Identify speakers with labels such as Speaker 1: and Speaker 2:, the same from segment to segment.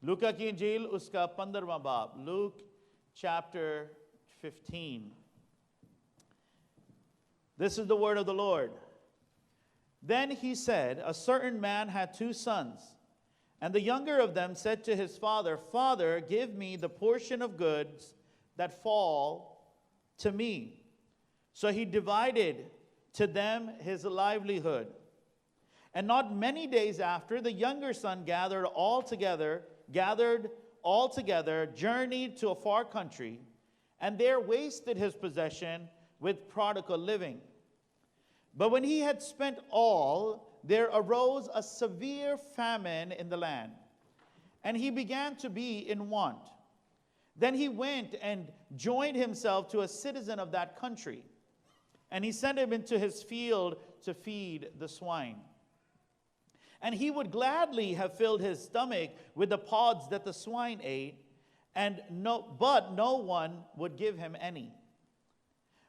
Speaker 1: लूका की इंजील उसका 15वां बाब, Luke chapter 15. This is the word of the Lord. Then he said, a certain man had 2 sons, and the younger of them said to his father, Father, give me the portion of goods that fall to me. So he divided to them his livelihood. And not many days after, the younger son gathered all together, journeyed to a far country, and there wasted his possession with prodigal living. But when he had spent all, there arose a severe famine in the land, and he began to be in want. Then he went and joined himself to a citizen of that country, and he sent him into his field to feed the swine. And he would gladly have filled his stomach with the pods that the swine ate, but no one would give him any.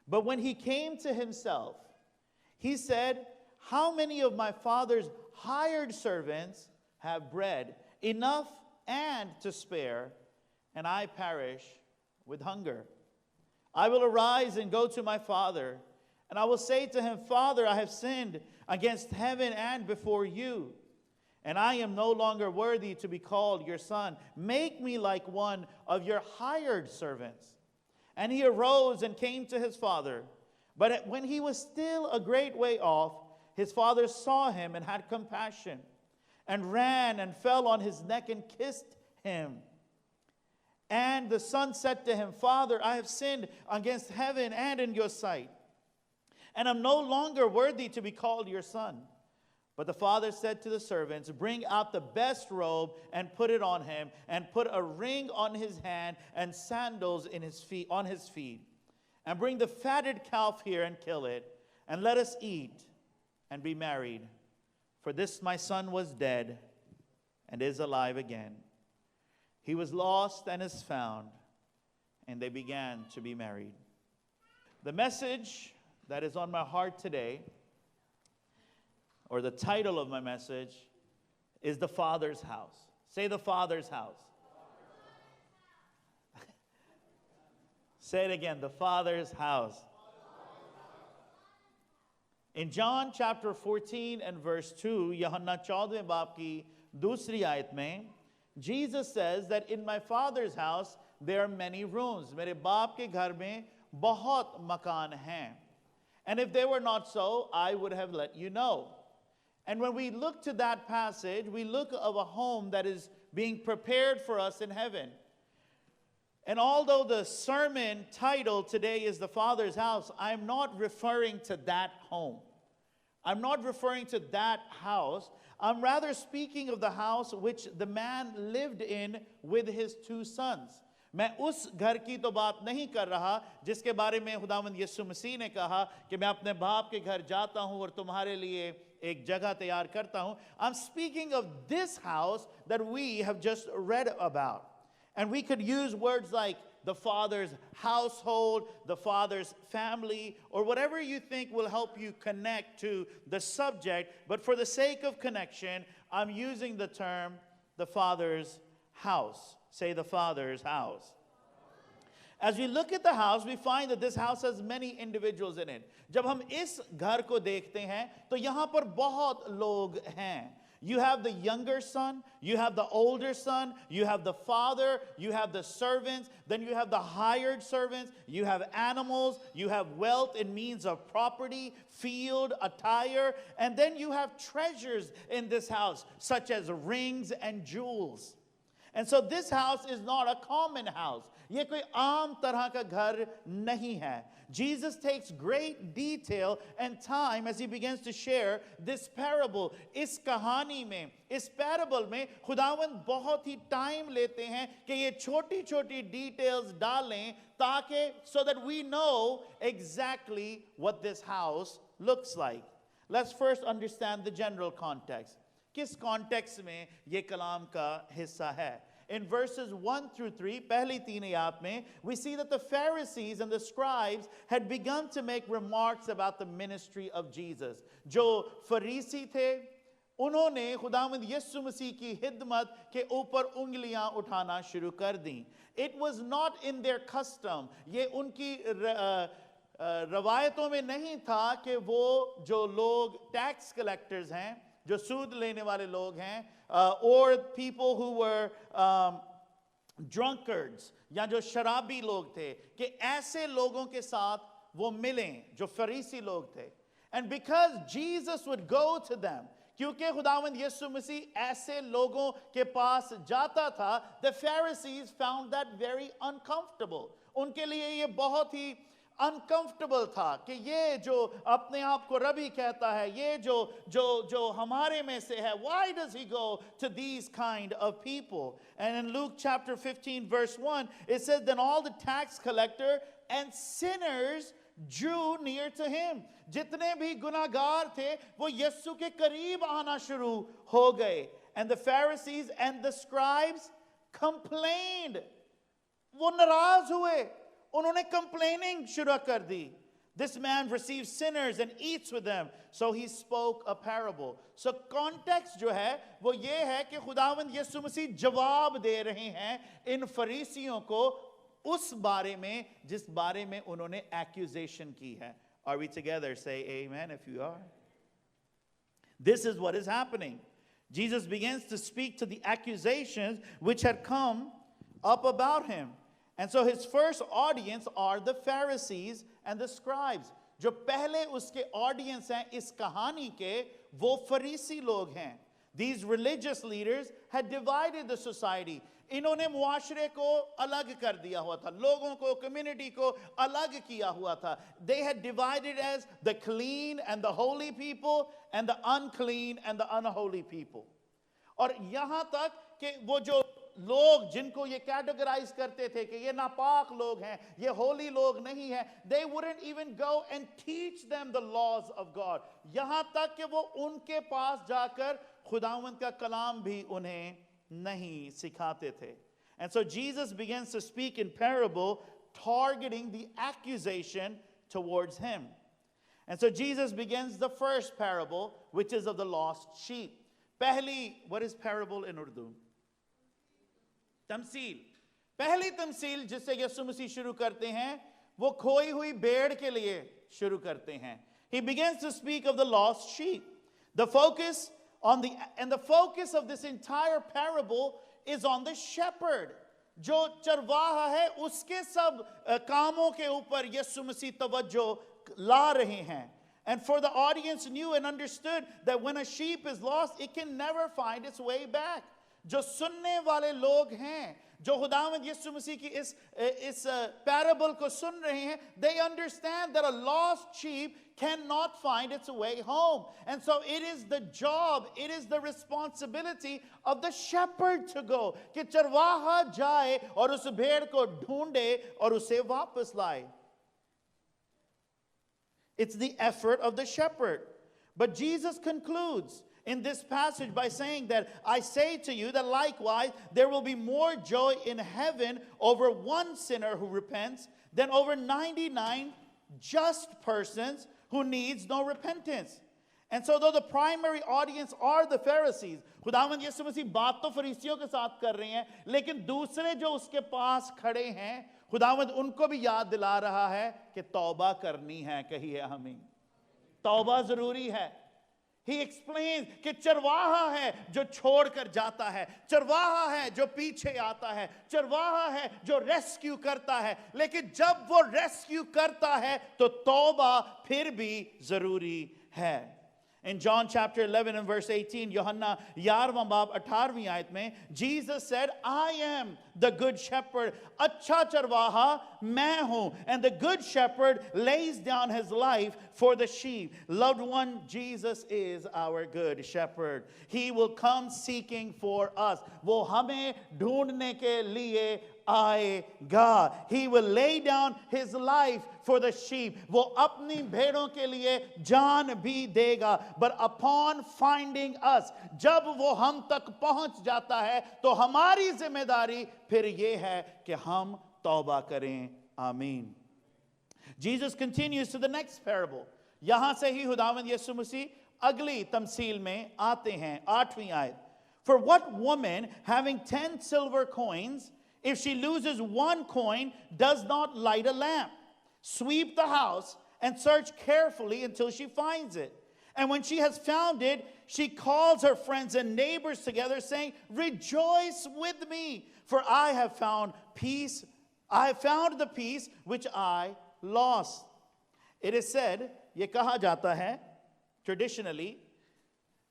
Speaker 1: But when he came to himself, he said, how many of my father's hired servants have bread enough and to spare, and I perish with hunger? I will arise and go to my father, and I will say to him, Father, I have sinned against heaven and before you, and I am no longer worthy to be called your son. Make me like one of your hired servants. And he arose and came to his father. But when he was still a great way off, his father saw him and had compassion, and ran and fell on his neck and kissed him. And the son said to him, Father, I have sinned against heaven and in your sight, and am no longer worthy to be called your son. But the father said to the servants, bring out the best robe and put it on him, and put a ring on his hand and sandals on his feet. And bring the fatted calf here and kill it, and let us eat and be married. For this my son was dead and is alive again. He was lost and is found, and they began to be married. The message that is on my heart today, or the title of my message, is The Father's House. Say the Father's House. Say it again, the Father's house. In John chapter 14 and verse 2, यूहन्ना 14वें बाब की दूसरी आयत में, Jesus says that in my Father's house there are many rooms. मेरे बाप के घर में बहुत मकान हैं. And if they were not so, I would have let you know. And when we look to that passage, we look of a home that is being prepared for us in heaven. And although the sermon title today is The Father's House, I'm not referring to that home. I'm not referring to that house. I'm rather speaking of the house which the man lived in with his 2 sons. मैं उस घर की तो बात नहीं कर रहा जिसके बारे में खुदावंद यीशु मसीह ने कहा कि मैं अपने बाप के घर जाता हूं और तुम्हारे लिए एक जगह तैयार करता हूं. I'm speaking of this house that we have just read about. And we could use words like the Father's household, the Father's family, or whatever you think will help you connect to the subject. But for the sake of connection, I'm using the term the Father's house. Say the Father's house. As we look at the house, we find that this house has many individuals in it. जब हम इस घर को देखते हैं, तो यहाँ पर बहुत लोग हैं. You have the younger son, you have the older son, you have the father, you have the servants, then you have the hired servants, you have animals, you have wealth in means of property, field, attire, and then you have treasures in this house, such as rings and jewels. And so this house is not a common house. ये कोई आम तरह का घर नहीं है. Jesus takes great detail and time as he begins to share this parable. इस कहानी में, इस parable में खुदावंद बहुत ही time लेते हैं कि ये छोटी-छोटी details डालें ताकि so that we know exactly what this house looks like. Let's first understand the general context. किस context में ये कलाम का हिस्सा है? In verses 1 through 3, पहली 3 आयत में, we see that the Pharisees and the scribes had begun to make remarks about the ministry of Jesus. जो फरीसी थे, उन्होंने खुदावंद यीशु मसीह की खिदमत के ऊपर उंगलियां उठाना शुरू कर दी. It was not in their custom. ये उनकी रवायतों में नहीं था कि वो जो लोग टैक्स कलेक्टर्स हैं, जो सूद लेने वाले लोग हैं, or people who were drunkards, या जो शराबी लोग थे, कि ऐसे लोगों के साथ वो मिलें जो फरीसी लोग थे. And because Jesus would go to them, क्योंकि खुदावंद यीशु मसीह ऐसे लोगों के पास जाता था, the Pharisees found that very uncomfortable. उनके लिए ये बहुत ही uncomfortable था कि ये जो अपने आप को रबी कहता है, ये जो हमारे में से है, why does he go to these kind of people? And in Luke chapter 15 verse 1, it says, then all the tax collector and sinners drew near to him. जितने भी गुनाहगार थे वो यीशु के करीब आना शुरू हो गए. And the Pharisees and the scribes complained. वो नाराज हुए, उन्होंने complaining शुरू कर दी. This man receives sinners and eats with them, so he spoke a parable. So context जो है वो ये है कि खुदावंद यीशु मसीह जवाब दे रहे हैं इन फरीसियों को उस बारे में जिस बारे में उन्होंने accusation की है. Are we together? Say amen if you are. This is what is happening. Jesus begins to speak to the accusations which had come up about him. And so his first audience are the Pharisees and the scribes. जो पहले उसके audience हैं इस कहानी के, वो फरीसी लोग हैं. These religious leaders had divided the society. इन्होंने मुआशरे को अलग कर दिया हुआ था, लोगों को, community को अलग किया हुआ था. They had divided as the clean and the holy people and the unclean and the unholy people. और यहाँ तक कि वो जो लोग जिनको ये कैटेगराइज करते थे कि ये नापाक लोग हैं, ये होली लोग नहीं हैं, they wouldn't even go and teach them the laws of God. यहाँ तक कि वो उनके पास जाकर खुदावंद का कलाम भी उन्हें नहीं सिखाते थे. And so Jesus begins to speak in parable, targeting the accusation towards him. And so Jesus begins the first parable, which is of the lost sheep. पहली, what is parable in Urdu? तमसील. पहली तमसील जिससे यीशु मसीह शुरू करते हैं वो खोई हुई भेड़ के लिए शुरू करते हैं. He begins to speak of the lost sheep. The focus of this entire parable is on the shepherd. जो चरवाहा है उसके सब कामों के ऊपर यीशु मसीह तवज्जो ला रहे हैं. And for the audience knew and understood that when a sheep is lost, it can never find its way back. जो सुनने वाले लोग हैं, जो खुदावंद यीशु मसीह की इस parable को सुन रहे हैं, they understand that a lost sheep cannot find its way home. And so it is the job, it is the responsibility of the shepherd to go. कि चरवाहा जाए और उस भेड़ को ढूंढे और उसे वापस लाए. It's the effort of the shepherd. But Jesus concludes in this passage by saying that I say to you that likewise there will be more joy in heaven over one sinner who repents than over 99 just persons who needs no repentance. And so though the primary audience are the Pharisees, खुदावंद यीशु मसीह बात तो फरीसियों के साथ कर रहे हैं, लेकिन दूसरे जो उसके पास खड़े हैं खुदावंद उनको भी याद दिला रहा है कि तौबा करनी है. कहिए आमीन. तौबा जरूरी है. He explains कि चरवाहा है जो छोड़कर जाता है, चरवाहा है जो पीछे आता है, चरवाहा है जो रेस्क्यू करता है, लेकिन जब वो रेस्क्यू करता है तो तौबा फिर भी जरूरी है. In John chapter 11 and verse 18, यूहन्ना 11वां बाब 18वीं आयत में, Jesus said, I am the good shepherd. अच्छा चरवाहा मैं हूं. And the good shepherd lays down his life for the sheep. Loved one, Jesus is our good shepherd. He will come seeking for us. वो हमें ढूंढने के लिए आएगा. He will lay down his life for the sheep. वो अपनी भेड़ों के लिए जान भी देगा. But upon finding us, जब वो हम तक पहुंच जाता है तो हमारी जिम्मेदारी फिर ये है कि हम तौबा करें. आमीन. Jesus continues to the next parable. यहां से ही खुदावंद यीशु मसीह अगली तमसील में आते हैं, 8वीं आयत. For what woman having 10 silver coins, if she loses one coin, does not light a lamp, sweep the house, and search carefully until she finds it? And when she has found it, she calls her friends and neighbors together, saying, rejoice with me, for I have found peace. I have found the peace which I lost. It is said, ये कहा जाता है, traditionally,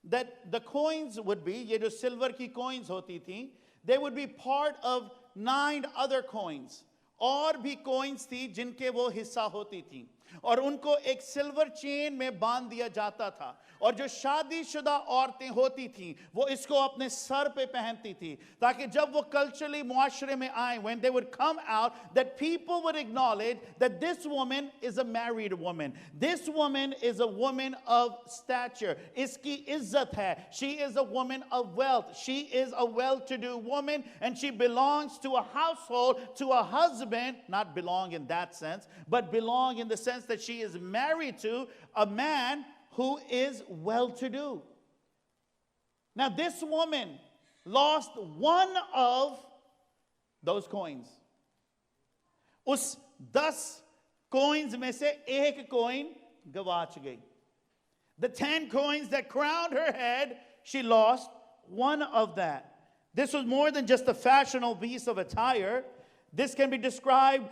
Speaker 1: that the coins would be, ये जो silver की coins होती थी, they would be part of 9 other coins. और भी coins थी जिनके वो हिस्सा होती थी, और उनको एक सिल्वर चेन में बांध दिया जाता था. और जो शादीशुदा औरतें होती थीं वो इसको अपने सर पे पहनती थी, ताकि जब वो कल्चरली मुआशरे में आए, when they would come out, that people would acknowledge that this woman is a married woman, this woman is a woman of stature, इसकी इज्जत है, she is a woman of wealth, she is a well-to-do woman, and she belongs to a household, to a husband, not belong in that sense, but belong in the sense that she is married to a man who is well-to-do. Now this woman lost one of those coins. उस 10 coins में से एक coin गवाच गई. The 10 coins that crowned her head, she lost one of that. This was more than just a fashionable piece of attire. This can be described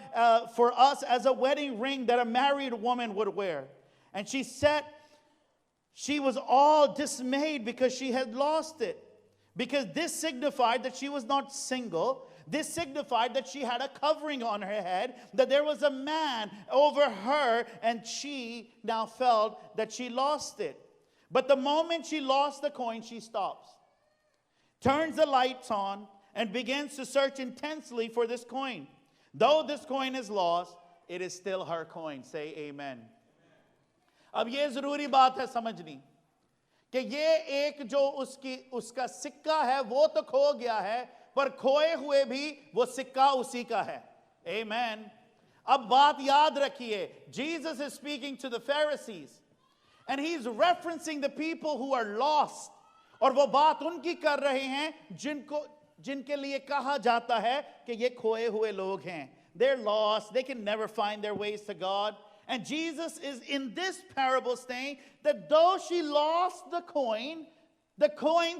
Speaker 1: for us as a wedding ring that a married woman would wear. And she was all dismayed because she had lost it. Because this signified that she was not single. This signified that she had a covering on her head, that there was a man over her, and she now felt that she lost it. But the moment she lost the coin, she stops, turns the lights on, and begins to search intensely for this coin. Though this coin is lost, it is still her coin. Say amen. अब ये जरूरी बात है समझनी कि ये एक जो उसका सिक्का है वो तो खो गया है, पर खोए हुए भी वो सिक्का उसी का है. Amen. अब बात याद रखिए, Jesus is speaking to the Pharisees, and he's referencing the people who are lost. और वो बात उनकी कर रहे हैं जिनके लिए कहा जाता है कि ये खोए हुए लोग हैं. They're lost. They can never find their ways to God. And Jesus is in this parable saying that though she lost the coin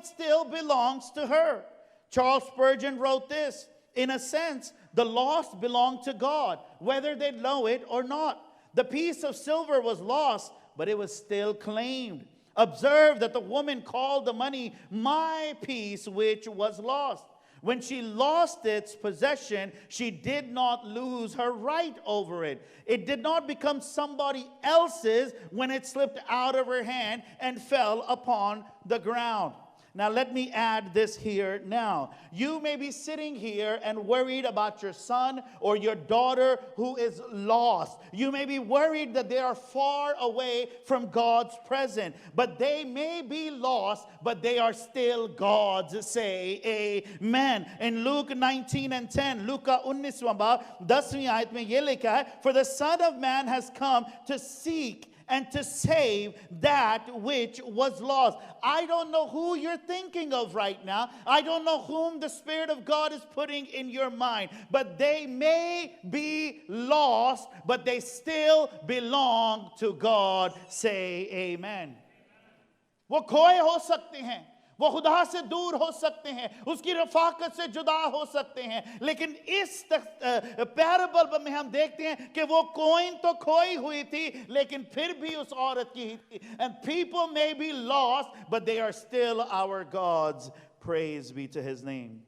Speaker 1: still belongs to her. Charles Spurgeon wrote this, in a sense, the lost belong to God, whether they know it or not. The piece of silver was lost, but it was still claimed. Observe that the woman called the money my piece which was lost. When she lost its possession, she did not lose her right over it. It did not become somebody else's when it slipped out of her hand and fell upon the ground. Now, let me add this here now. You may be sitting here and worried about your son or your daughter who is lost. You may be worried that they are far away from God's presence. But they may be lost, but they are still God's. Say amen. In Luke 19:10, Luke 19वां बाब 10वीं आयत में ये लिखा है, for the Son of Man has come to seek and to save that which was lost. I don't know who you're thinking of right now. I don't know whom the Spirit of God is putting in your mind. But they may be lost, but they still belong to God. Say amen. वो खोए हो सकते हैं, वो खुदा से दूर हो सकते हैं, उसकी रफाकत से जुदा हो सकते हैं, लेकिन इस पैराबल में हम देखते हैं कि वो कॉइन तो खोई हुई थी, लेकिन फिर भी उस औरत की ही थी. And people may be lost, but they are still our God's. Praise be to his name.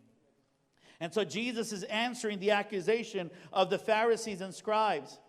Speaker 1: And so Jesus is answering the accusation of the Pharisees and scribes.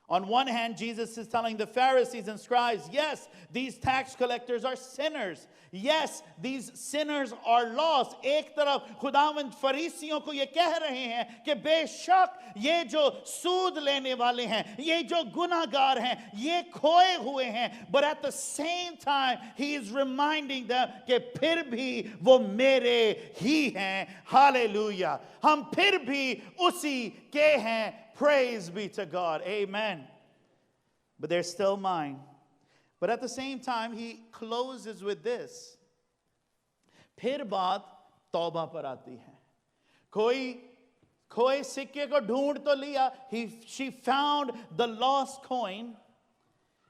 Speaker 1: On one hand, Jesus is telling the Pharisees and scribes, yes, these tax collectors are sinners. Yes, these sinners are lost. एक तरफ खुदावंद फरीसियों को ये कह रहे हैं कि बेशक ये जो सूद लेने वाले हैं, ये जो गुनाहगार हैं, ये खोए हुए हैं. But at the same time, he is reminding them कि फिर भी वो मेरे ही हैं. Hallelujah. हम फिर भी उसी के हैं. Praise be to God. Amen. But they're still mine. But at the same time, he closes with this. फिर बात तौबा पर आती है. कोई खोए सिक्के को ढूंढ तो लिया. She found the lost coin.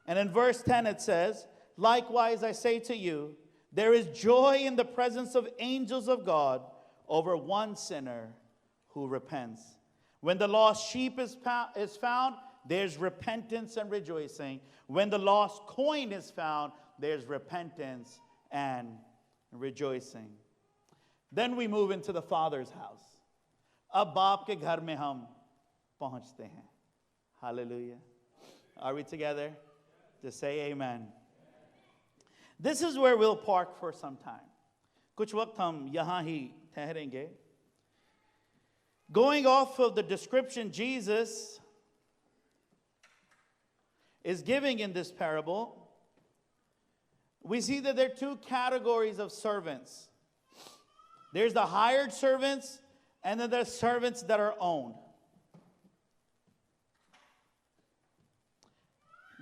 Speaker 1: And in verse 10 it says, likewise I say to you, there is joy in the presence of angels of God over one sinner who repents. When the lost sheep is found, there's repentance and rejoicing. When the lost coin is found, there's repentance and rejoicing. Then we move into the Father's house. अब बाप के घर में हम पहुंचते हैं. Hallelujah. Are we together? Just say amen. This is where we'll park for some time. कुछ वक्त हम यहाँ ही ठहरेंगे. Going off of the description Jesus is giving in this parable, we see that there are two categories of servants. There's the hired servants, and then there's servants that are owned.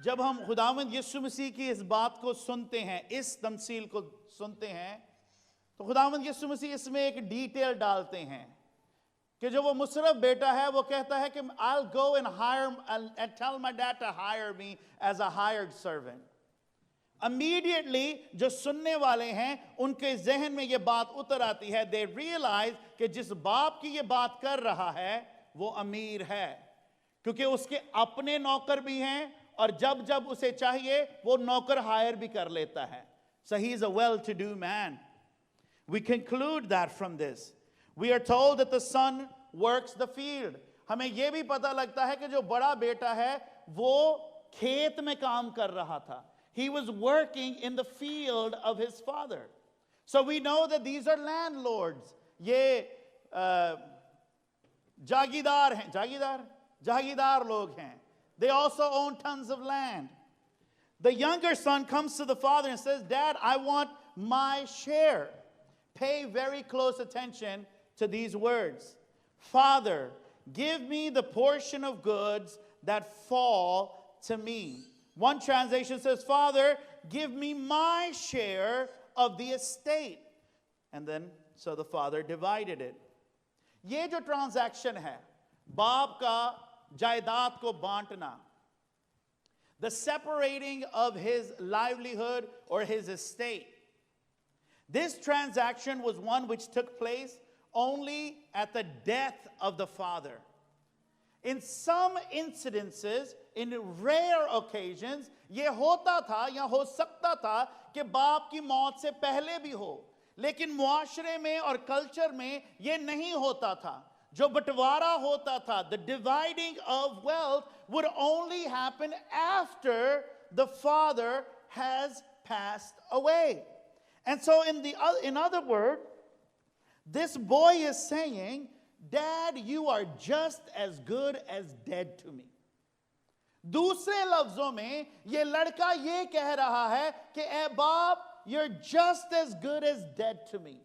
Speaker 1: जब हम खुदावंद यीशु मसीह की इस बात को सुनते हैं, इस तमसील को सुनते हैं, तो खुदावंद यीशु मसीह इसमें एक डिटेल डालते हैं कि जो वो मुसरफ बेटा है वो कहता है कि I'll go and hire and tell my dad to hire me as a hired servant. Immediately जो सुनने वाले हैं उनके जहन में ये बात उतर आती है. They realize कि जिस बाप की ये बात कर रहा है वो अमीर है, क्योंकि उसके अपने नौकर भी हैं और जब जब उसे चाहिए वो नौकर हायर भी कर लेता है. So he is a well-to-do man. We conclude that from this. We are told that the son works the field. हमें ये भी पता लगता है कि जो बड़ा बेटा है वो खेत में काम कर रहा था. He was working in the field of his father. So we know that these are landlords. ये जागीदार हैं. जागीदार लोग हैं. They also own tons of land. The younger son comes to the father and says, Dad, I want my share. Pay very close attention to these words. Father, give me the portion of goods that fall to me. One translation says, Father, give me my share of the estate. And then, so the father divided it. ये जो transaction है, बाप का जायदाद को बांटना, the separating of his livelihood or his estate. This transaction was one which took place only at the death of the father. In some incidences, in rare occasions, ये होता था या हो सकता था कि बाप की मौत से पहले भी हो, लेकिन मुआशरे में और कल्चर में ये नहीं होता था. जो बंटवारा होता था, the dividing of wealth, would only happen after the father has passed away. And so in other words, this boy is saying, Dad, you are just as good as dead to me. दूसरे लफ्जों में ये लड़का ये कह रहा है कि ए बाप, you're just as good as dead to me.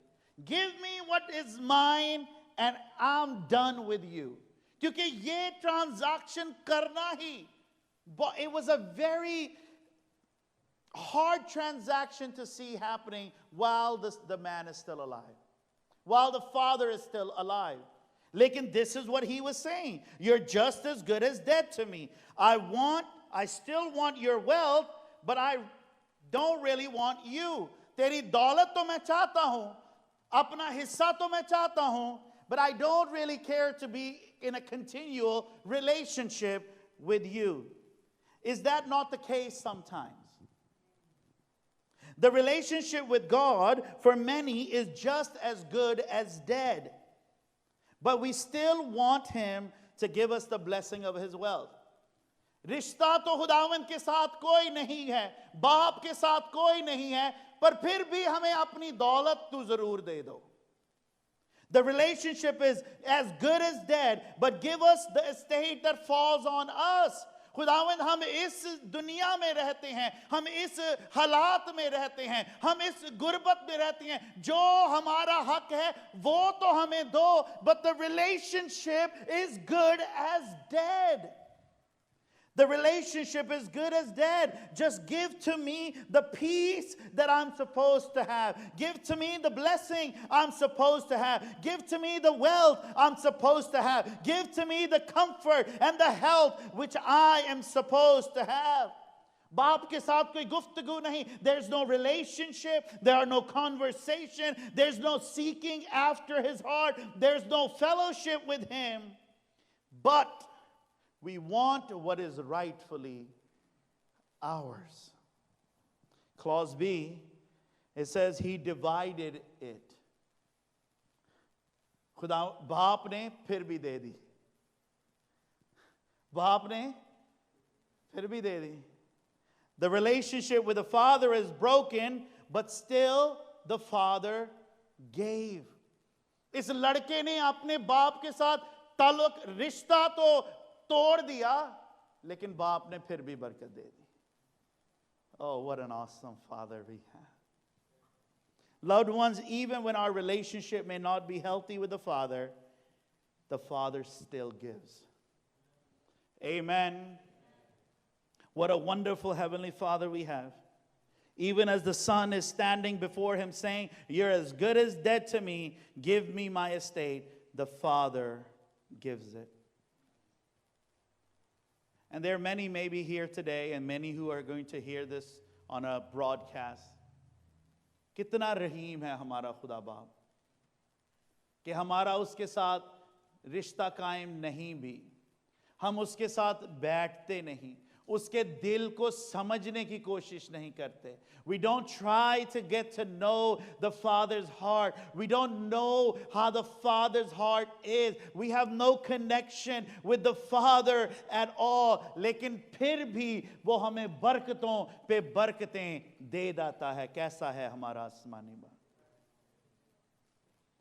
Speaker 1: Give me what is mine and I'm done with you. क्योंकि ये transaction करना ही, it was a very hard transaction to see happening while the man is still alive, while the father is still alive. Lekin this is what he was saying. You're just as good as dead to me. I still want your wealth, but I don't really want you. तेरी दौलत तो मैं चाहता हूं, अपना हिस्सा तो मैं चाहता हूं, but I don't really care to be in a continual relationship with you. Is that not the case sometimes? The relationship with God for many is just as good as dead. But we still want him to give us the blessing of his wealth. रिश्ता तो खुदावंद के साथ कोई नहीं है, बाप के साथ कोई नहीं है, पर फिर भी हमें अपनी दौलत तू जरूर दे दो. The relationship is as good as dead, but give us the estate that falls on us. खुदावंद हम इस दुनिया में रहते हैं, हम इस हालात में रहते हैं, हम इस गुर्बत में रहते हैं, जो हमारा हक है वो तो हमें दो, but the relationship is good as dead. The relationship is good as dead. Just give to me the peace that I'm supposed to have. Give to me the blessing I'm supposed to have. Give to me the wealth I'm supposed to have. Give to me the comfort and the health which I am supposed to have. बाप के साथ कोई गुफ्तगू नहीं. There's no relationship. There are no conversation. There's no seeking after his heart. There's no fellowship with him. But we want what is rightfully ours. Clause B, it says he divided it. खुदा बाप ने फिर भी दे दी. बाप ने फिर भी दे दी. The relationship with the father is broken, but still the father gave. इस लड़के ने अपने बाप के साथ ताल्लुक रिश्ता तो तोड़ दिया, लेकिन बाप ने फिर भी बरकत दे दी. Oh, what an awesome father we have. Loved ones, even when our relationship may not be healthy with the father still gives. Amen. What a wonderful heavenly Father we have. Even as the son is standing before him saying, you're as good as dead to me, give me my estate, the father gives it. And there are many maybe here today and many who are going to hear this on a broadcast. कितना रहीम है हमारा खुदा बाप कि हमारा उसके साथ रिश्ता कायम नहीं भी, हम उसके साथ बैठते नहीं, उसके दिल को समझने की कोशिश नहीं करते. We don't try to get to know the Father's heart. We don't know how the Father's heart is. We have no connection with the Father at all. लेकिन फिर भी वो हमें बरकतों पे बरकतें दे देता है. कैसा है हमारा आसमानी बाप.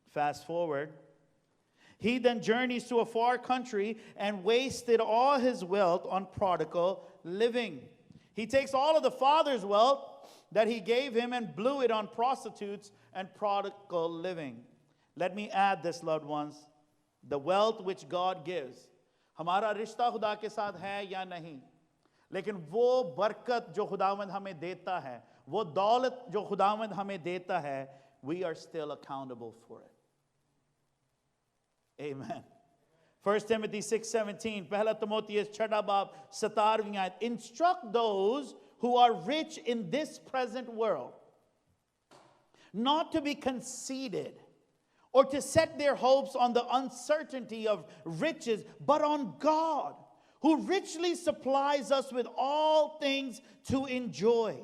Speaker 1: Fast forward. He then journeys to a far country and wasted all his wealth on prodigal living. He takes all of the father's wealth that he gave him and blew it on prostitutes and prodigal living. Let me add this, loved ones. The wealth which God gives. हमारा रिश्ता खुदा के साथ है या नहीं, लेकिन वो बरकत जो खुदावंद हमें देता है, वो दौलत जो खुदावंद हमें देता है, we are still accountable for it. Amen. 1 Timothy 6:17, पहला तिमोथियस छठा बाब 17वीं आयत. Instruct those who are rich in this present world not to be conceited or to set their hopes on the uncertainty of riches, but on God, who richly supplies us with all things to enjoy.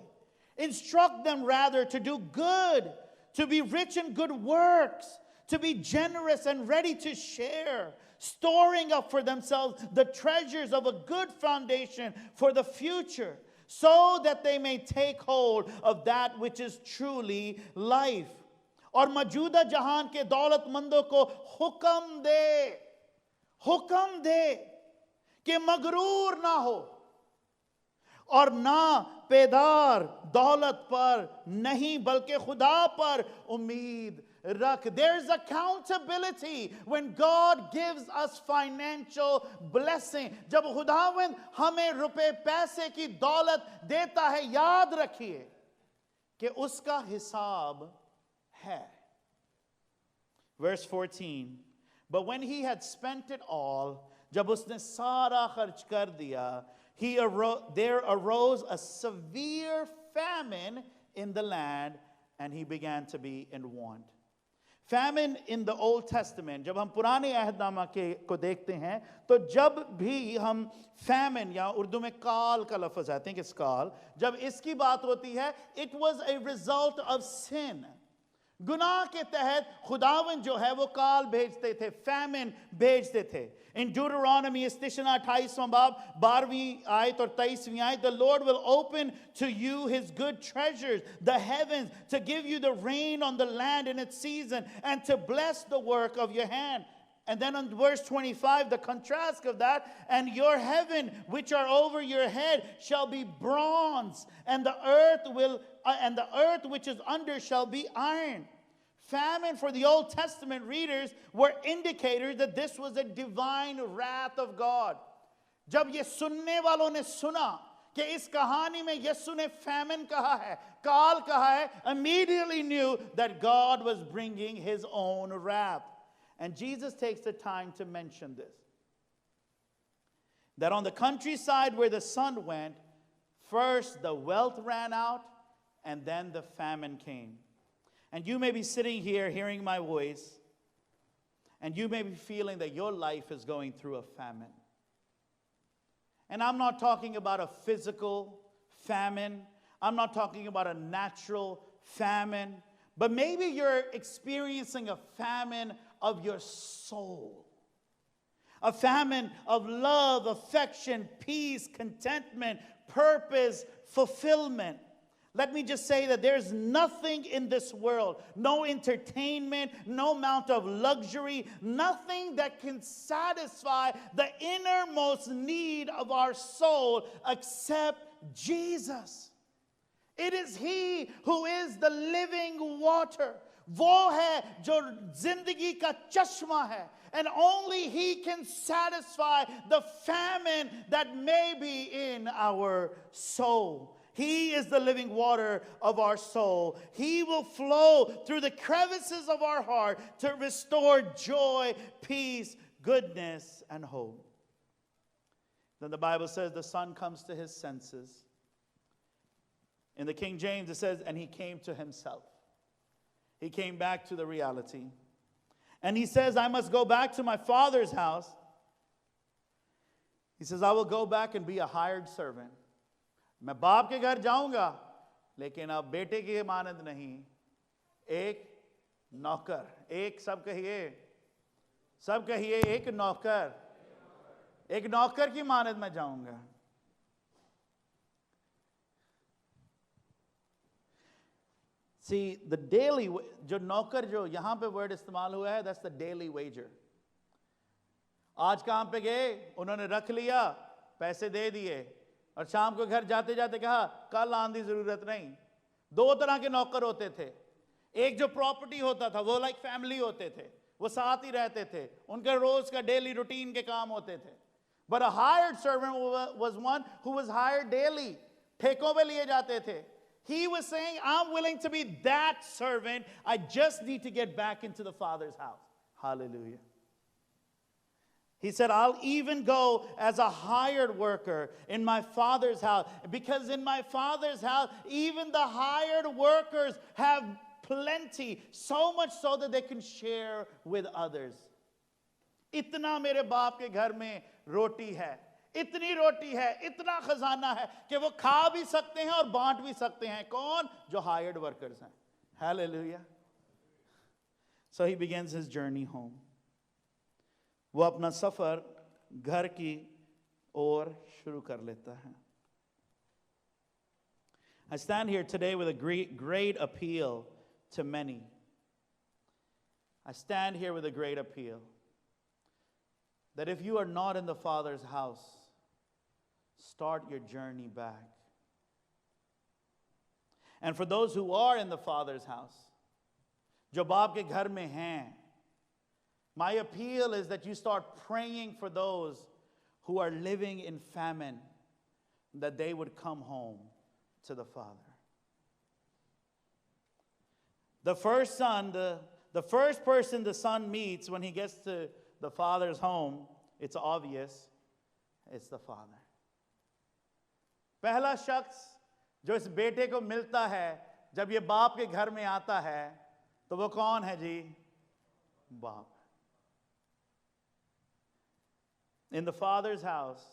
Speaker 1: Instruct them rather to do good, to be rich in good works, to be generous and ready to share, storing up for themselves the treasures of a good foundation for the future, so that they may take hold of that which is truly life. और मौजूदा जहान के दौलतमंदों को हुक्म दे कि मगरूर ना हो और ना पेदार दौलत पर नहीं बल्कि खुदा पर उम्मीद रख. There's accountability when God gives us financial blessing. जब खुदावंद हमें रुपए पैसे की दौलत देता है, याद रखिए कि उसका हिसाब है. Verse 14. But when he had spent it all, जब उसने सारा खर्च कर दिया, there arose a severe famine in the land, and he began to be in want. Famine in the Old Testament, जब हम पुराने अहदनामा को देखते हैं, तो जब भी हम famine या उर्दू में काल का लफ्ज़ है, I think it's काल, जब इसकी बात होती है, it was a result of sin. गुनाह के तहत खुदावन जो है वो काल भेजते थे, famine भेजते थे. In Deuteronomy, Istishana 28 बाब 12वीं आयत और 23वीं आयत, the Lord will open to you his good treasures, the heavens, to give you the rain on the land in its season, and to bless the work of your hand. And then on verse 25, the contrast of that, and your heaven which are over your head shall be bronze, and the earth which is under shall be iron. Famine for the Old Testament readers were indicators that this was a divine wrath of God. जब ये सुनने वालों ने सुना कि इस कहानी में यीशु ने famine कहा है, काल कहा है, immediately knew that God was bringing his own wrath. And Jesus takes the time to mention this. That on the countryside where the sun went, first the wealth ran out, and then the famine came. And you may be sitting here hearing my voice, and you may be feeling that your life is going through a famine. And I'm not talking about a physical famine. I'm not talking about a natural famine. But maybe you're experiencing a famine of your soul. A famine of love, affection, peace, contentment, purpose, fulfillment. Let me just say that there's nothing in this world, no entertainment, no amount of luxury, nothing that can satisfy the innermost need of our soul except Jesus. It is He who is the living water. वो है जो जिंदगी का चश्मा है. And only He can satisfy the famine that may be in our soul. He is the living water of our soul. He will flow through the crevices of our heart to restore joy, peace, goodness, and hope. Then the Bible says the son comes to his senses. In the King James it says, and he came to himself. He came back to the reality. And he says, I must go back to my father's house. He says, I will go back and be a hired servant. मैं बाप के घर जाऊंगा, लेकिन अब बेटे की मानद नहीं, एक नौकर, एक सब कहिए एक नौकर की मानद में जाऊंगा. See, the daily, जो नौकर जो यहाँ पे word इस्तेमाल हुआ है, that's the daily wager. आज काम पे गए, उन्होंने रख लिया, पैसे दे दिए, और शाम को घर जाते जाते कहा कल आने की जरूरत नहीं. दो तरह के नौकर होते थे. एक जो प्रॉपर्टी होता था वो लाइक फैमिली होते थे, वो साथ ही रहते थे, उनका रोज का डेली रूटीन के काम होते थे. But a hired servant was one who was hired daily. ठेकों पे लिए जाते थे. He was saying, I'm willing to be that servant. I just need to get back into the Father's house. Hallelujah. He said, I'll even go as a hired worker in my Father's house. Because in my Father's house, even the hired workers have plenty. So much so that they can share with others. इतना मेरे बाप के घर में रोटी है. इतनी रोटी है, इतना खजाना है कि वो खा भी सकते हैं और बांट भी सकते हैं. कौन? जो hired workers हैं. Hallelujah. So he begins his journey home. वो अपना सफर घर की ओर शुरू कर लेता है. I stand here today with a great appeal to many. I stand here with a great appeal that if you are not in the Father's house, start your journey back. And for those who are in the Father's house, जो बाप के घर में हैं, my appeal is that you start praying for those who are living in famine, that they would come home to the Father. The first son, the first person the son meets when he gets to the Father's home, it's obvious, it's the Father. पहला शख्स जो इस बेटे को मिलता है जब ये बाप के घर में आता है, तो वो कौन है जी? बाप. In the Father's house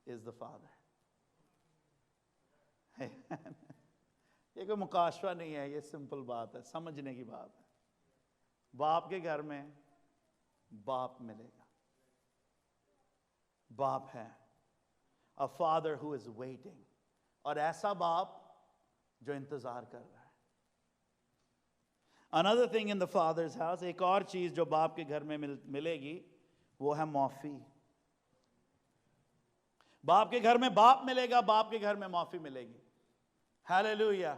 Speaker 1: is the Father. ये कोई मुकाशवा नहीं है, ये सिंपल बात है, समझने की बात है. बाप के घर में बाप मिलेगा. बाप है. A father who is waiting. और ऐसा बाप जो इंतजार कर रहा है. Another thing in the Father's house, एक और चीज जो बाप के घर में मिलेगी, वो है माफी. बाप के घर में बाप मिलेगा, बाप के घर में माफी मिलेगी. Hallelujah.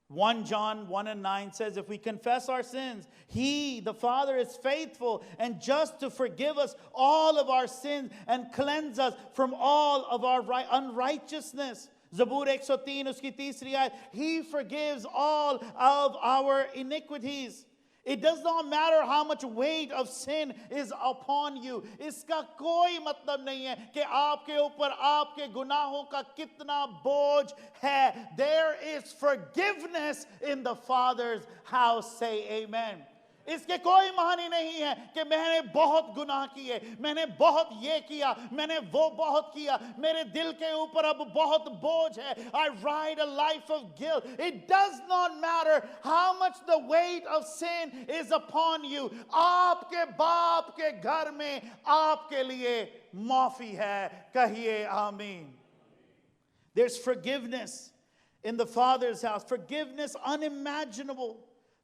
Speaker 1: 1 John 1 and 9 says, if we confess our sins, He, the Father, is faithful and just to forgive us all of our sins and cleanse us from all of our unrighteousness. Zabur 103, uski teesri ayat, He forgives all of our iniquities. It does not matter how much weight of sin is upon you. इसका कोई मतलब नहीं है कि आपके ऊपर आपके गुनाहों का कितना बोझ है. There is forgiveness in the Father's house. Say amen. इसके कोई मानी नहीं है कि मैंने बहुत गुनाह किए, मैंने बहुत ये किया, मैंने वो बहुत किया, मेरे दिल के ऊपर अब बहुत बोझ है. I ride a life of guilt. It does not matter how much the weight of sin is upon you. आपके बाप के घर में आपके लिए माफी है. कहिए आमीन. There's forgiveness in the Father's house. Forgiveness unimaginable.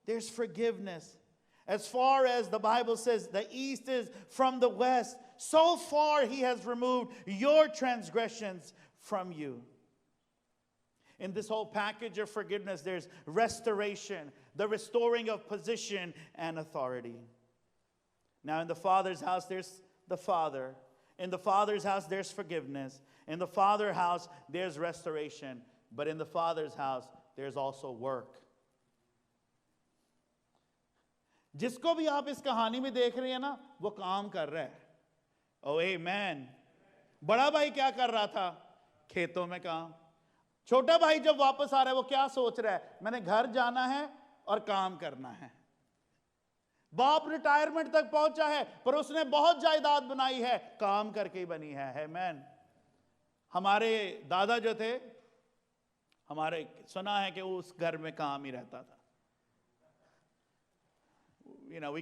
Speaker 1: There's forgiveness. As far as the Bible says, the east is from the west, so far He has removed your transgressions from you. In this whole package of forgiveness, there's restoration, the restoring of position and authority. Now, in the Father's house, there's the Father. In the Father's house, there's forgiveness. In the Father's house, there's restoration. But in the Father's house, there's also work. जिसको भी आप इस कहानी में देख रहे हैं ना, वो काम कर रहा है. ओ आमीन. बड़ा भाई क्या कर रहा था? खेतों में काम. छोटा भाई जब वापस आ रहा है, वो क्या सोच रहा है? मैंने घर जाना है और काम करना है. बाप रिटायरमेंट तक पहुंचा है, पर उसने बहुत जायदाद बनाई है, काम करके ही बनी है. आमीन. हमारे दादा जो थे, हमारे सुना है कि वो उस घर में काम ही रहता था. You know,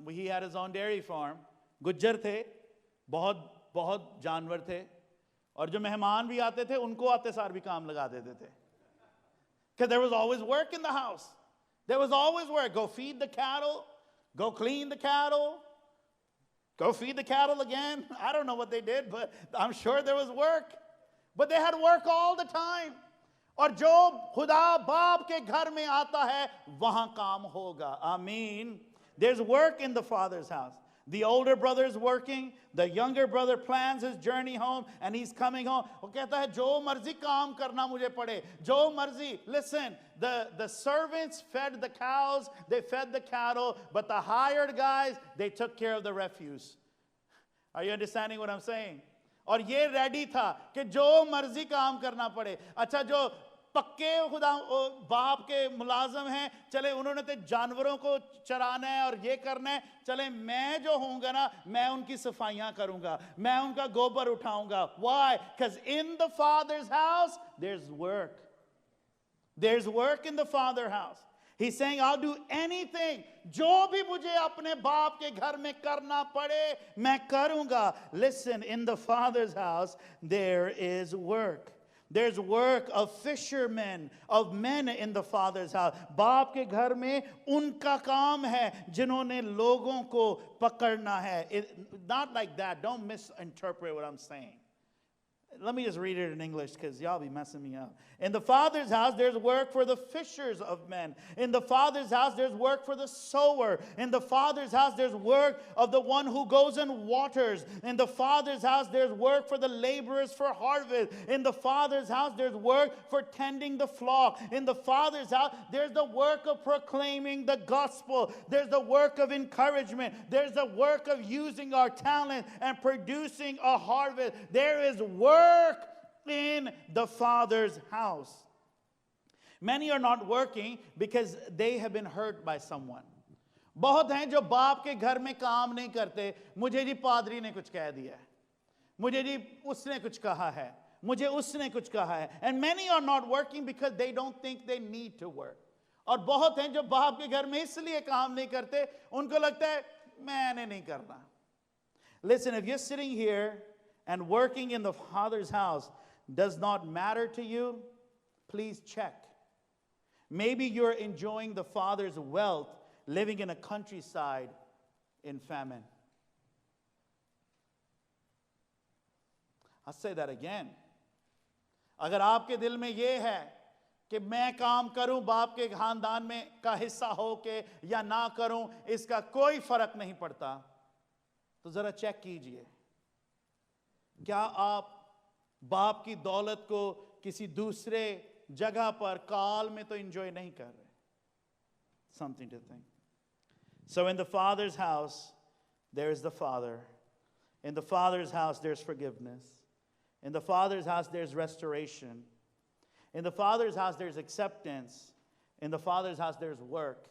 Speaker 1: he had his own dairy farm. Gujjar थे, बहुत जानवर थे, और जो मेहमान भी आते थे, उनको आते सार भी काम लगा देते थे. Because there was always work in the house. There was always work. Go feed the cattle, go clean the cattle, go feed the cattle again. I don't know what they did, but I'm sure there was work. But they had work all the time. और जो खुदा बाप के घर में आता है, वहां काम होगा. आमीन. There's work in the Father's house. The older brother is working. The younger brother plans his journey home, and he's coming home. वो कहता है जो मर्जी काम करना मुझे पड़े, जो मर्जी. Listen, the servants fed the cows, they fed the cattle, but the hired guys, they took care of the refuse. Are you understanding what I'm saying? और ये रेडी था कि जो मर्जी काम करना पड़े. अच्छा, जो पक्के खुदा बाप के मुलाजम हैं, चले उन्होंने तो जानवरों को चराना है और ये करना है, चले मैं जो होऊंगा ना, मैं उनकी सफाइयां करूंगा, मैं उनका गोबर उठाऊंगा. Why? Because in the Father's house there's work. There's work in the Father's house. He's saying, I'll do anything. जो भी मुझे अपने बाप के घर में करना पड़े, मैं करूंगा. Listen, in the Father's house there is work. There's work of fishermen, of men in the Father's house. बाप के घर में उनका काम है जिन्होंने लोगों को पकड़ना है. Not like that. Don't misinterpret what I'm saying. Let me just read it in English because y'all be messing me up. In the Father's house, there's work for the fishers of men. In the Father's house, there's work for the sower. In the Father's house, there's work of the one who goes and waters. In the Father's house, there's work for the laborers for harvest. In the Father's house, there's work for tending the flock. In the Father's house, there's the work of proclaiming the gospel. There's the work of encouragement. There's the work of using our talent and producing a harvest. There is work in the Father's house. Many are not working because they have been hurt by someone. बहुत हैं जो बाप के घर में काम नहीं करते. मुझे जी पादरी ने कुछ कह दिया है, मुझे जी उसने कुछ कहा है, मुझे उसने कुछ कहा है. And many are not working because they don't think they need to work. और बहुत हैं जो बाप के घर में इसलिए काम नहीं करते, उनको लगता है मैंने नहीं करना. Listen, if you're sitting here and working in the Father's house does not matter to you, please check. Maybe you're enjoying the Father's wealth living in a countryside in famine. I'll say that again. अगर आपके दिल में ये है कि मैं काम करूं बाप के खानदान में का हिस्सा हो के या ना करूं, इसका कोई फर्क नहीं पड़ता। तो जरा चेक कीजिए, क्या आप बाप की दौलत को किसी दूसरे जगह पर काल में तो एंजॉय नहीं कर रहे? Something to think. So in the Father's house, there is the Father. In the Father's house, there's forgiveness. In the Father's house, there's restoration. In the Father's house, there's acceptance. In the Father's house, there's work.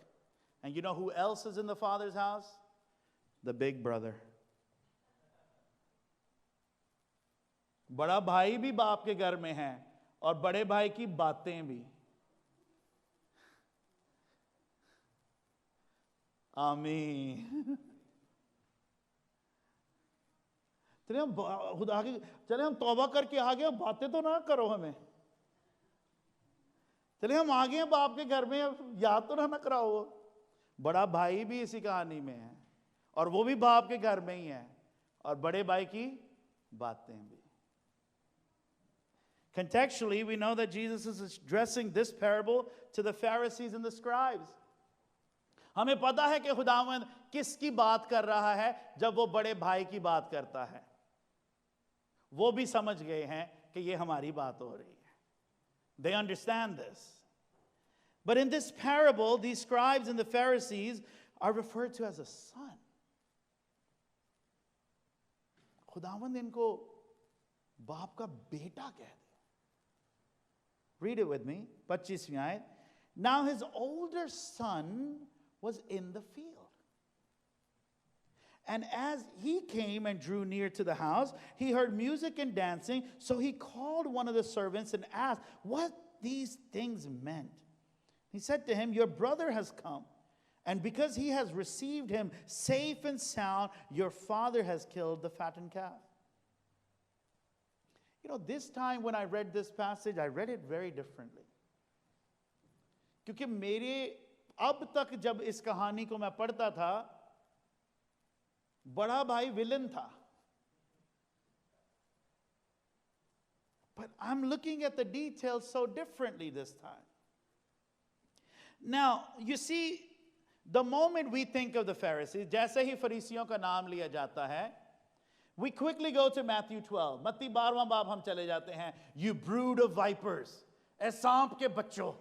Speaker 1: And you know who else is in the Father's house? The big brother. बड़ा भाई भी बाप के घर में है और बड़े भाई की बातें भी। आमीन। चलिए हम खुदा की, चलिए हम तौबा करके आ गए, बातें तो ना करो हमें। चलिए हम आ गए बाप के घर में, याद तो ना कराओ। बड़ा भाई भी इसी कहानी में है और वो भी बाप के घर में ही है और बड़े भाई की बातें भी। Contextually, we know that Jesus is addressing this parable to the Pharisees and the scribes. हमें पता है कि खुदावंद किसकी बात कर रहा है जब वो बड़े भाई की बात करता है। वो भी समझ गए हैं कि ये हमारी बात हो रही है। They understand this. But in this parable, these scribes and the Pharisees are referred to as a son. खुदावंद इनको बाप का बेटा कहते हैं। Read it with me. 25वीं आयत. Now his older son was in the field. And as he came and drew near to the house, he heard music and dancing. So he called one of the servants and asked what these things meant. He said to him, your brother has come, and because he has received him safe and sound, your father has killed the fattened calf. You know, this time when I read this passage, I read it very differently. क्योंकि मेरे अब तक जब इस कहानी को मैं पढ़ता था, बड़ा भाई विलन था. But I'm looking at the details so differently this time. Now, you see, the moment we think of the Pharisees, जैसे ही फरीसियों का नाम लिया जाता है, we quickly go to Matthew 12. मत्ती 12वां बाब हम चले जाते हैं. You brood of vipers. ए सांप के बच्चों.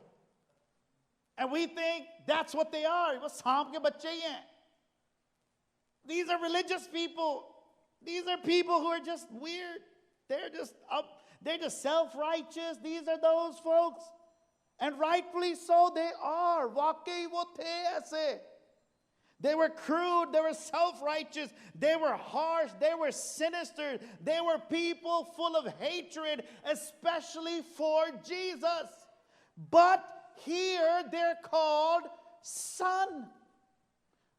Speaker 1: And we think that's what they are. वो सांप के बच्चे ही हैं. These are religious people. These are people who are just weird. They're just self-righteous. These are those folks. And rightfully so they are. वाकई वो थे ऐसे. They were crude, they were self-righteous, they were harsh, they were sinister, they were people full of hatred, especially for Jesus. But here they're called son.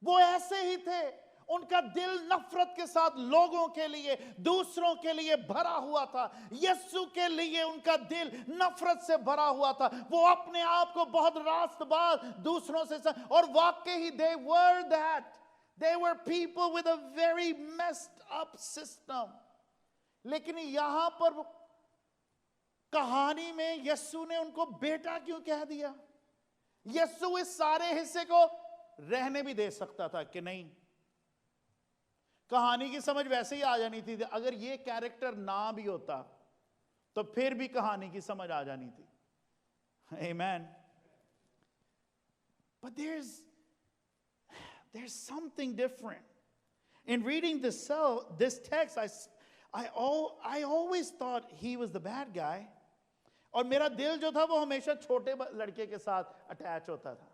Speaker 1: वो ऐसे ही थे. उनका दिल नफरत के साथ लोगों के लिए, दूसरों के लिए भरा हुआ था. यीशु के लिए उनका दिल नफरत से भरा हुआ था. वो अपने आप को बहुत रास्तबाज दूसरों से और वाकई ही they were that. They were people with a very messed up system. लेकिन यहाँ पर कहानी में यीशु ने उनको बेटा क्यों कह दिया? यीशु इस सारे हिस्से को रहने भी दे सकता था कि नहीं. कहानी की समझ वैसे ही आ जानी थी. अगर ये कैरेक्टर ना भी होता तो फिर भी कहानी की समझ आ जानी थी. Amen. But there's something different. In reading this text, I always thought he was the bad guy. और मेरा दिल जो था वो हमेशा छोटे लड़के के साथ अटैच होता था.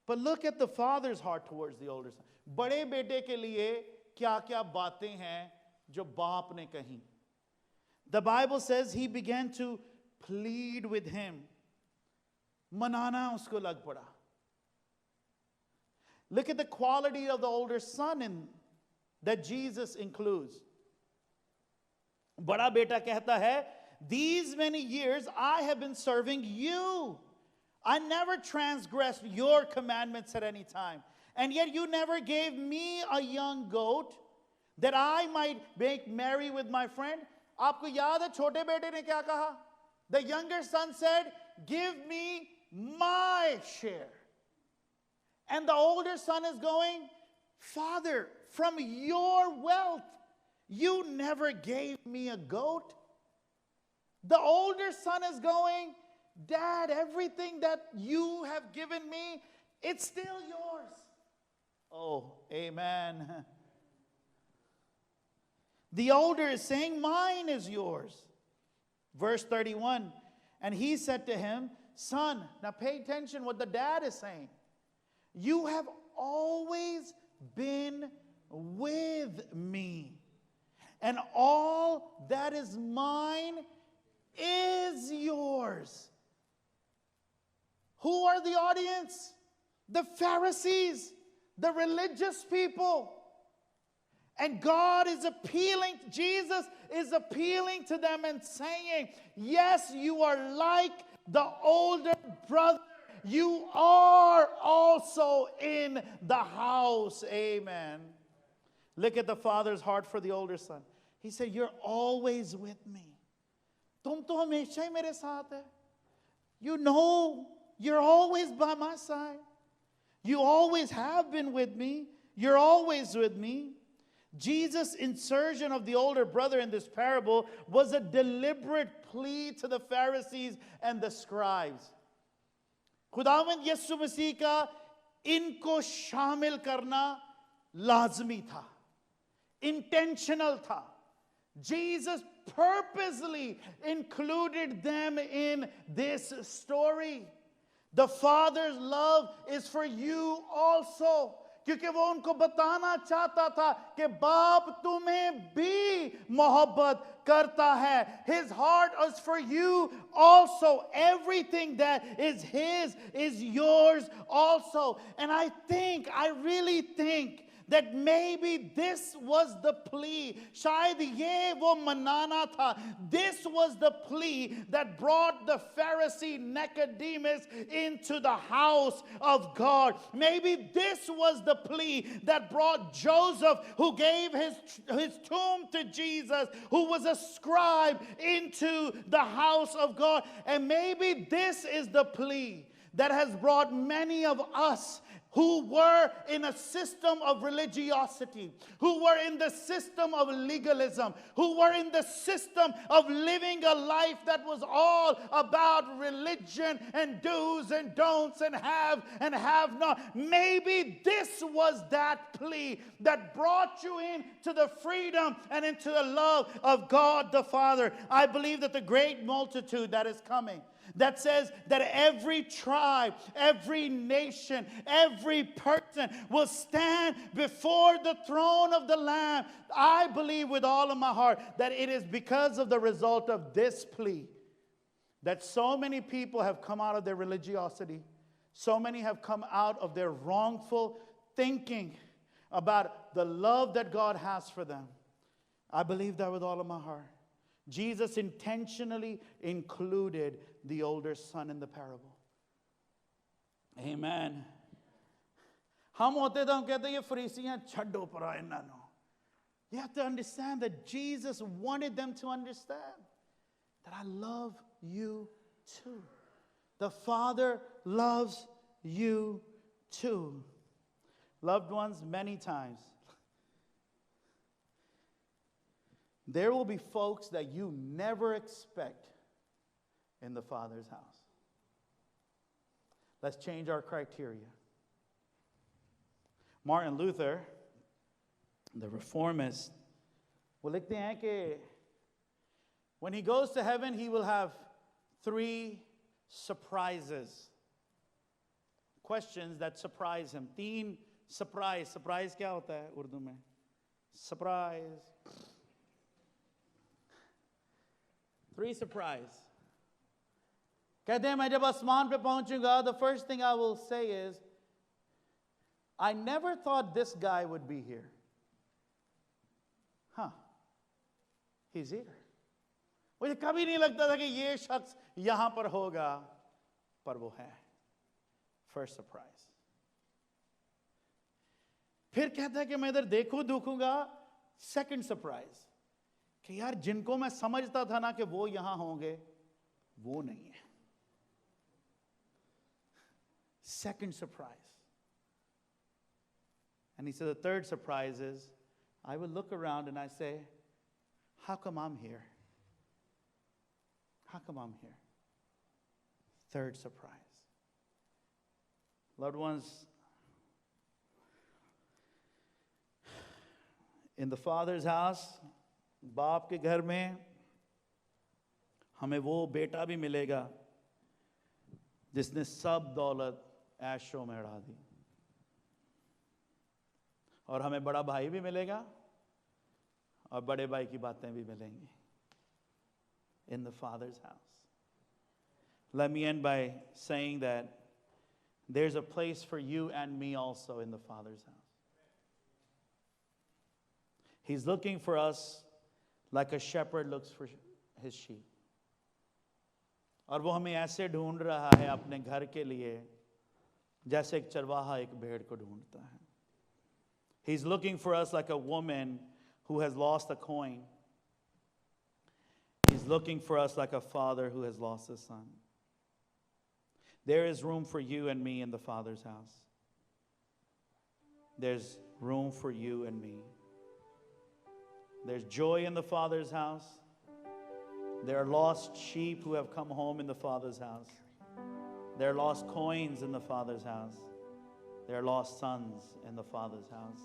Speaker 1: But look at the father's heart towards the older son. बड़े बेटे के लिए क्या-क्या बातें हैं जो बाप ने कही. The Bible says he began to plead with him. मनाना उसको लग पड़ा. Look at the quality of the older son that Jesus includes. बड़ा बेटा कहता है, these many years I have been serving you. I never transgressed your commandments at any time. And yet you never gave me a young goat that I might make merry with my friend. आपको याद है छोटे बेटे ने क्या कहा? The younger son said, give me my share. And the older son is going, Father, from your wealth, you never gave me a goat. The older son is going, Dad, everything that you have given me, it's still yours. Oh, amen. The older is saying, mine is yours. Verse 31, and he said to him, Son, now pay attention what the dad is saying. You have always been with me, and all that is mine is yours. Who are the audience? The Pharisees, the religious people. And God is appealing, Jesus is appealing to them and saying, yes, you are like the older brother. You are also in the house. Amen. Look at the father's heart for the older son. He said, you're always with me. Tum to hamesha hi mere saath hai. You know, you're always by my side. You always have been with me. You're always with me. Jesus' insertion of the older brother in this parable was a deliberate plea to the Pharisees and the scribes. खुदावंद यीशु मसीह का इनको शामिल करना लाजमी था, intentional था. Jesus purposely included them in this story. The Father's love is for you also. क्योंकि वो उनको बताना चाहता था कि बाप तुम्हें भी मोहब्बत करता है. His heart is for you also. Everything that is his is yours also. And I really think that maybe this was the plea. शायद ये वो मनाना था. This was the plea that brought the Pharisee Nicodemus into the house of God. Maybe this was the plea that brought Joseph, who gave his tomb to Jesus, who was a scribe, into the house of God. And maybe this is the plea that has brought many of us who were in a system of religiosity, who were in the system of legalism, who were in the system of living a life that was all about religion and do's and don'ts and have not. Maybe this was that plea that brought you into the freedom and into the love of God the Father. I believe that the great multitude that is coming, that says that every tribe, every nation, every person will stand before the throne of the Lamb. I believe with all of my heart that it is because of the result of this plea that so many people have come out of their religiosity. So many have come out of their wrongful thinking about the love that God has for them. I believe that with all of my heart. Jesus intentionally included the older son in the parable. Amen. हम होते तो हम कहते ये फरीसी हैं छड्डो परा इन्हां. You have to understand that Jesus wanted them to understand that I love you too. The Father loves you too. Loved ones, many times there will be folks that you never expect in the Father's house. Let's change our criteria. Martin Luther, the reformist, वो लिखते हैं कि when he goes to heaven, he will have 3 surprises. Questions that surprise him. 3 surprise. Surprise क्या होता है उर्दू में? Surprise. 3 surprise. कहते हैं मैं जब आसमान पे पहुंचूंगा, the first thing I will say is, I never thought this guy would be here. Huh. He's here. मुझे कभी नहीं लगता था कि ये शख्स यहां पर होगा, पर वो है. First surprise. फिर कहता है कि मैं इधर देखूंगा, second surprise. कि यार जिनको मैं समझता था ना कि वो यहां होंगे, वो नहीं है. Second surprise. And he said, the third surprise is, I would look around and I say, how come I'm here? How come I'm here? Third surprise. Loved ones, in the Father's house, बाप के घर में हमें वो बेटा भी मिलेगा जिसने सब दौलत ऐशों में उड़ा दी, और हमें बड़ा भाई भी मिलेगा और बड़े भाई की बातें भी मिलेंगी. In the Father's house. Let me end by saying that there's a place for you and me also in the Father's house. He's looking for us like a shepherd looks for his sheep. और वो हमें ऐसे ढूंढ रहा है अपने घर के लिए जैसे एक चरवाहा एक भेड़ को ढूंढता है. He's looking for us like a woman who has lost a coin. He's looking for us like a father who has lost a son. There is room for you and me in the Father's house. There's room for you and me. There's joy in the Father's house. There are lost sheep who have come home in the Father's house. There are lost coins in the Father's house. There are lost sons in the Father's house.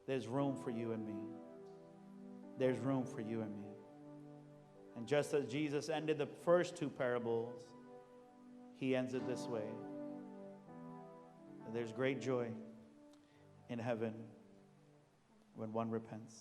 Speaker 1: There's room for you and me. There's room for you and me. And just as Jesus ended the first two parables, he ends it this way. There's great joy in heaven when one repents.